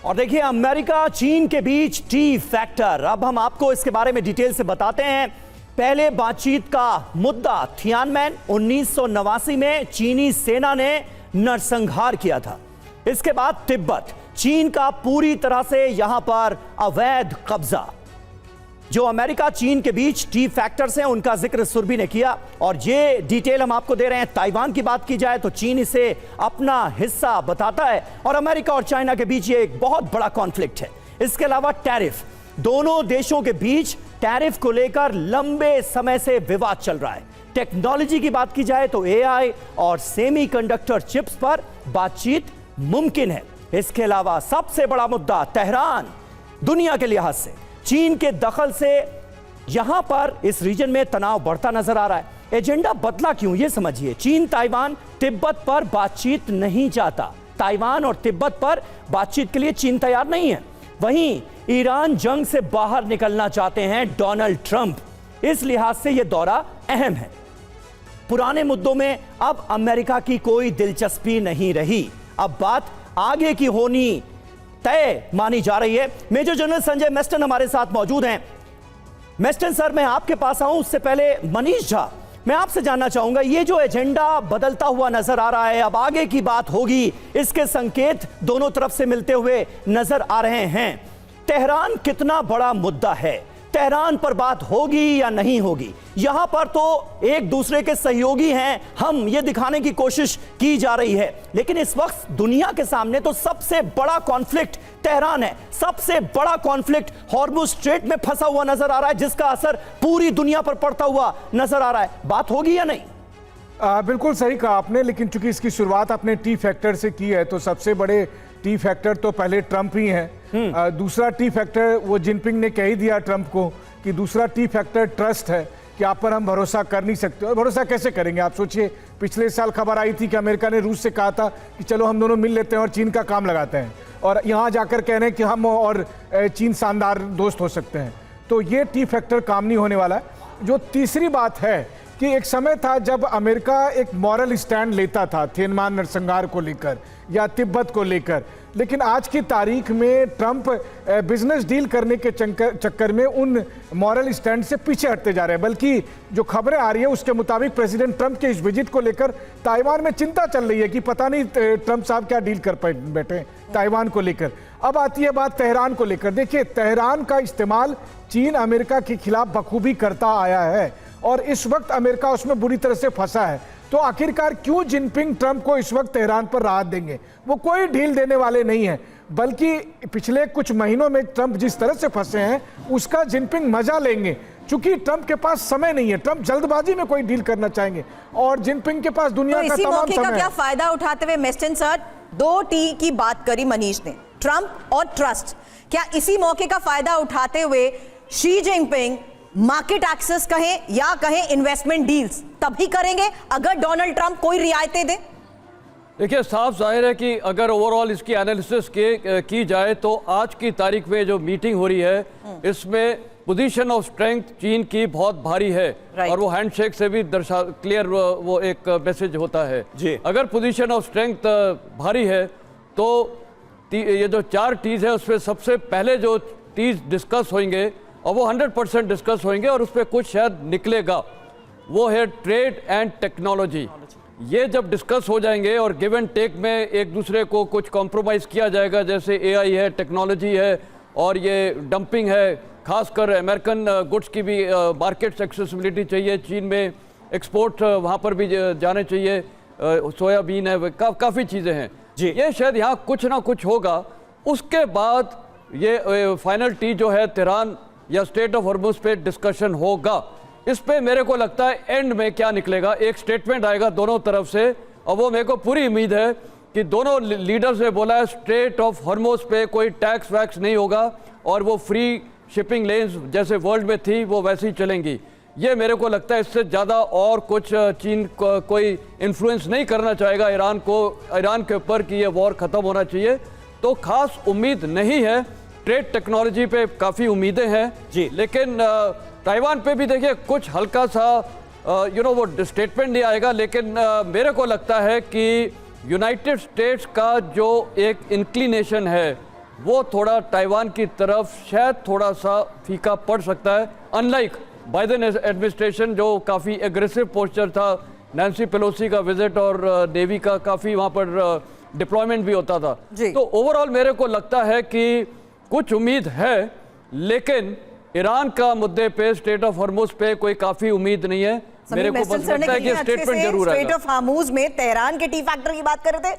और देखिए अमेरिका चीन के बीच टी फैक्टर, अब हम आपको इसके बारे में डिटेल से बताते हैं। पहले बातचीत का मुद्दा थियानमेन 1989 में चीनी सेना ने नरसंहार किया था। इसके बाद तिब्बत, चीन का पूरी तरह से यहां पर अवैध कब्जा। जो अमेरिका चीन के बीच टी फैक्टर्स हैं उनका जिक्र सुरभि ने किया और ये डिटेल हम आपको दे रहे हैं। ताइवान की बात की जाए तो चीन इसे अपना हिस्सा बताता है और अमेरिका और चाइना के बीच ये एक बहुत बड़ा कॉन्फ्लिक्ट है। इसके अलावा टैरिफ, दोनों देशों के बीच टैरिफ को लेकर लंबे समय से विवाद चल रहा है। टेक्नोलॉजी की बात की जाए तो एआई और सेमीकंडक्टर चिप्स पर बातचीत मुमकिन है। इसके अलावा सबसे बड़ा मुद्दा तेहरान, दुनिया के लिहाज से चीन के दखल से यहां पर इस रीजन में तनाव बढ़ता नजर आ रहा है। एजेंडा बदला क्यों, यह समझिए। चीन ताइवान तिब्बत पर बातचीत नहीं चाहता। ताइवान और तिब्बत पर बातचीत के लिए चीन तैयार नहीं है। वहीं ईरान जंग से बाहर निकलना चाहते हैं डोनाल्ड ट्रंप। इस लिहाज से यह दौरा अहम है। पुराने मुद्दों में अब अमेरिका की कोई दिलचस्पी नहीं रही। अब बात आगे की होनी तय मानी जा रही है। मेजर जनरल संजय मेस्टन हमारे साथ मौजूद हैं। मेस्टन सर, मैं आपके पास आऊं उससे पहले मनीष झा, मैं आपसे जानना चाहूंगा, ये जो एजेंडा बदलता हुआ नजर आ रहा है, अब आगे की बात होगी, इसके संकेत दोनों तरफ से मिलते हुए नजर आ रहे हैं। तेहरान कितना बड़ा मुद्दा है? तेहरान पर बात होगी या नहीं होगी? यहां पर तो एक दूसरे के सहयोगी हैं, हम ये दिखाने की कोशिश की जा रही है, लेकिन इस वक्त दुनिया के सामने तो सबसे बड़ा कॉन्फ्लिक्ट तेहरान है। सबसे बड़ा कॉन्फ्लिक्ट हॉर्मुज़ स्ट्रेट में फंसा हुआ नजर आ रहा है, जिसका असर पूरी दुनिया पर पड़ता हुआ नजर आ रहा है। बात होगी या नहीं? बिल्कुल सही कहा आपने, लेकिन चूंकि इसकी शुरुआत आपने टी फैक्टर से की है तो सबसे बड़े टी फैक्टर तो पहले ट्रंप ही हैं। दूसरा टी फैक्टर वो जिनपिंग ने कह ही दिया ट्रंप को कि दूसरा टी फैक्टर ट्रस्ट है कि आप पर हम भरोसा कर नहीं सकते। और भरोसा कैसे करेंगे? आप सोचिए, पिछले साल खबर आई थी कि अमेरिका ने रूस से कहा था कि चलो हम दोनों मिल लेते हैं और चीन का काम लगाते हैं, और यहाँ जाकर कह रहे हैं कि हम और चीन शानदार दोस्त हो सकते हैं। तो ये टी फैक्टर काम नहीं होने वाला है। जो तीसरी बात है कि एक समय था जब अमेरिका एक मॉरल स्टैंड लेता था थियानमेन नरसंहार को लेकर या तिब्बत को लेकर, लेकिन आज की तारीख में ट्रंप बिजनेस डील करने के चक्कर में उन मॉरल स्टैंड से पीछे हटते जा रहे हैं। बल्कि जो खबरें आ रही है उसके मुताबिक प्रेसिडेंट ट्रंप के इस विजिट को लेकर ताइवान में चिंता चल रही है कि पता नहीं ट्रंप साहब क्या डील कर बैठे ताइवान को लेकर। अब आती है बात तेहरान को लेकर। देखिए, तेहरान का इस्तेमाल चीन अमेरिका के खिलाफ बखूबी करता आया है और इस वक्त अमेरिका उसमें बुरी तरह से फंसा है। तो आखिरकार क्यों जिनपिंग ट्रंप को इस वक्त तेहरान पर राहत देंगे? वो कोई ढील देने वाले नहीं है, बल्कि पिछले कुछ महीनों में ट्रंप जिस तरह से फंसे हैं उसका जिनपिंग मजा लेंगे। चूंकि ट्रंप के पास समय नहीं है, ट्रंप जल्दबाजी में कोई डील करना चाहेंगे और जिनपिंग के पास दुनिया का तमाम समय है। क्या फायदा उठाते हुए मेस्टन सर, दो टी की बात करी मनीष ने, ट्रंप और ट्रस्ट, क्या इसी मौके का फायदा उठाते हुए शी जिनपिंग मार्केट एक्सेस कहें या कहें इन्वेस्टमेंट डील्स तभी करेंगे अगर डोनाल्ड ट्रंप कोई रियायतें दे? देखिए, साफ जाहिर है कि अगर ओवरऑल इसकी एनालिसिस की जाए तो आज की तारीख में जो मीटिंग हो रही है इसमें पोजीशन ऑफ स्ट्रेंथ चीन की बहुत भारी है और वो हैंडशेक से भी क्लियर वो एक मैसेज होता है जी। अगर पोजीशन ऑफ स्ट्रेंथ भारी है तो ये जो 4 टीज है उसमें सबसे पहले जो टीज डिस्कस होंगे और वो 100% डिस्कस होंगे और उस पर कुछ शायद निकलेगा, वो है ट्रेड एंड टेक्नोलॉजी। ये जब डिस्कस हो जाएंगे और गिव एंड टेक में एक दूसरे को कुछ कॉम्प्रोमाइज़ किया जाएगा, जैसे एआई है, टेक्नोलॉजी है और ये डंपिंग है, खासकर अमेरिकन गुड्स की भी मार्केट एक्सेसिबिलिटी चाहिए, चीन में एक्सपोर्ट वहाँ पर भी जाने चाहिए, सोयाबीन है, काफ़ी चीज़ें हैं जी। ये शायद यहाँ कुछ ना कुछ होगा। उसके बाद ये फाइनल टी जो है तेहरान या स्टेट ऑफ हॉर्मुज़ पे डिस्कशन होगा। इस पे मेरे को लगता है एंड में क्या निकलेगा, एक स्टेटमेंट आएगा दोनों तरफ से और वो मेरे को पूरी उम्मीद है कि दोनों लीडर्स ने बोला है स्टेट ऑफ हॉर्मुज़ पे कोई टैक्स वैक्स नहीं होगा और वो फ्री शिपिंग लेन्स जैसे वर्ल्ड में थी वो वैसी ही चलेंगी। ये मेरे को लगता है इससे ज़्यादा और कुछ चीन को कोई इन्फ्लुएंस नहीं करना चाहेगा ईरान के ऊपर कि ये वॉर ख़त्म होना चाहिए। तो खास उम्मीद नहीं है। ट्रेड टेक्नोलॉजी पे काफ़ी उम्मीदें हैं जी, लेकिन ताइवान पे भी देखिए कुछ हल्का सा वो स्टेटमेंट नहीं आएगा, लेकिन मेरे को लगता है कि यूनाइटेड स्टेट्स का जो एक इंक्लिनेशन है वो थोड़ा ताइवान की तरफ शायद थोड़ा सा फीका पड़ सकता है, अनलाइक बाइडेन एडमिनिस्ट्रेशन जो काफ़ी एग्रेसिव पोस्चर था, नैन्सी पेलोसी का विजिट और नेवी का काफ़ी वहाँ पर डिप्लॉयमेंट भी होता था। जी। तो ओवरऑल मेरे को लगता है कि कुछ उम्मीद है, लेकिन ईरान का मुद्दे पे, स्टेट ऑफ हॉर्मुज पे कोई काफ़ी उम्मीद नहीं है। मेरे को बस लगता है कि स्टेटमेंट जरूर स्टेट आएगा। ऑफ हार्मूज में तेहरान के टी फैक्टर की बात कर रहे थे